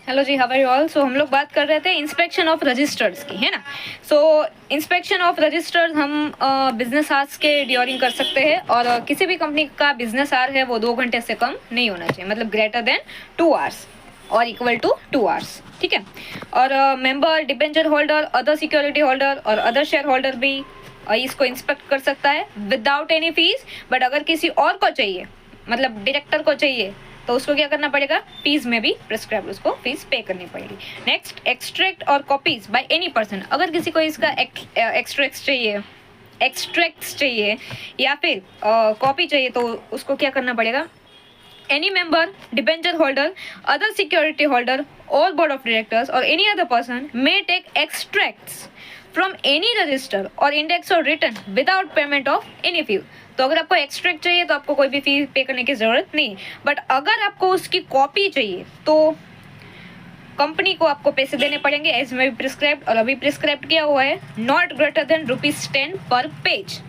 Hello जी, how are you all. So हम लोग बात कर रहे थे इंस्पेक्शन ऑफ रजिस्टर्स की, है ना। सो इंस्पेक्शन ऑफ रजिस्टर्स हम बिजनेस आवर्स के ड्यूरिंग कर सकते हैं, और किसी भी कंपनी का बिजनेस आवर है वो 2 घंटे से कम नहीं होना चाहिए, मतलब ग्रेटर देन 2 आवर्स और इक्वल टू 2 आवर्स, ठीक है। और member, debenture holder, other security holder और अदर शेयर होल्डर भी इसको इंस्पेक्ट कर सकता है विदाउट एनी फीस। बट अगर किसी और को चाहिए, मतलब डायरेक्टर को चाहिए, तो उसको क्या करना पड़ेगा, फीस में भी प्रिस्क्राइब, उसको फीस पे करनी पड़ेगी। नेक्स्ट, एक्सट्रैक्ट और कॉपीज बाय एनी पर्सन। अगर किसी को इसका एक्सट्रैक्ट्स चाहिए या फिर कॉपी चाहिए, तो उसको क्या करना पड़ेगा, any member, debenture holder, other security holder or board of directors or any other person may take extracts from any register or index or written without payment of any fee. तो अगर आपको extract चाहिए तो आपको कोई भी फी पे करने की जरूरत नहीं, बट अगर आपको उसकी कॉपी चाहिए तो कंपनी को आपको पैसे देने पड़ेंगे एज में भी प्रिस्क्राइब्ड, और अभी प्रिस्क्राइब किया हुआ है नॉट ग्रेटर देन ₹10 पर पेज,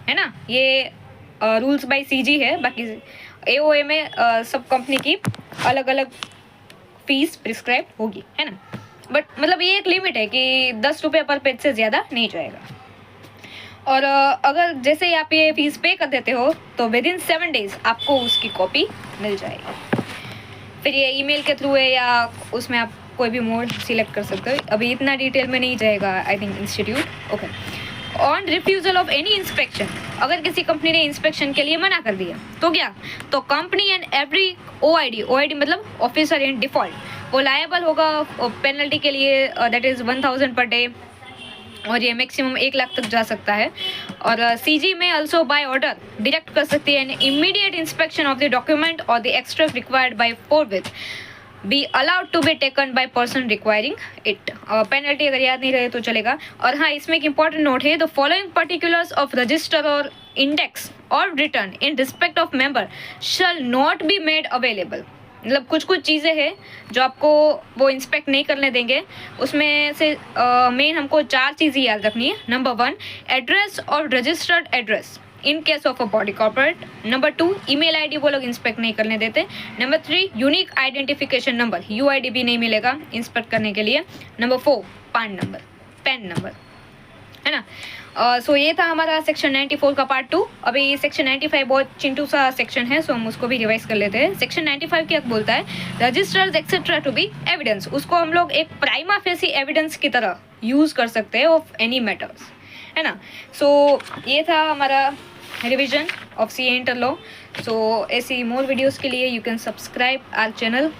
है ना। ये रूल्स बाय सीजी है, बाकी एओए में सब कंपनी की अलग अलग फीस प्रिस्क्राइब होगी, है ना। बट मतलब ये एक लिमिट है कि ₹10 पर पेज से ज़्यादा नहीं जाएगा। और अगर जैसे ही आप ये फीस पे कर देते हो तो विद इन 7 डेज आपको उसकी कॉपी मिल जाएगी। फिर ये ईमेल के थ्रू है या उसमें आप कोई भी मोड सिलेक्ट कर सकते हो। अभी इतना डिटेल में नहीं जाएगा I think institute. Okay, on refusal of any inspection, अगर किसी कंपनी ने इंस्पेक्शन के लिए मना कर दिया तो क्या, तो कंपनी एंड एवरी ओआईडी मतलब ऑफिसर इन डिफॉल्ट, वो लायबल होगा पेनल्टी के लिए, दैट इज 1000 पर डे, और ये मैक्सिमम 1 लाख तक जा सकता है। और सीजी में ऑल्सो बाय ऑर्डर डायरेक्ट कर सकती है an immediate inspection of the document और the extract required by forthwith be allowed to be taken by person requiring it. Penalty अगर याद नहीं रहे तो चलेगा। और हाँ, इसमें एक इंपॉर्टेंट नोट है, the following particulars of register और इंडेक्स और return in respect of member shall not be made available. मतलब कुछ कुछ चीज़ें हैं जो आपको वो इंस्पेक्ट नहीं करने देंगे, उसमें से मेन हमको 4 चीज़ें याद रखनी है। नंबर 1, एड्रेस और registered address in case of a body corporate. Number 2, email ID वो लोग इंस्पेक्ट नहीं करने देते। Number 3, unique identification number, UID भी नहीं मिलेगा इंस्पेक्ट करने के लिए। नंबर 4, पैन नंबर, है ना। सो ये था हमारा सेक्शन 94 का पार्ट 2। अभी सेक्शन 95 बहुत चिंटू सा सेक्शन है, सो हम उसको भी रिवाइज कर लेते हैं। सेक्शन 95 क्या बोलता है, registers etcetera to be evidence, उसको हम लोग एक प्राइमा फेसी एविडेंस की तरह यूज कर सकते हैं ऑफ एनी मैटर्स, है ना। सो ये था हमारा revision of CA inter law. So ऐसी मोर वीडियोस के लिए you can subscribe our channel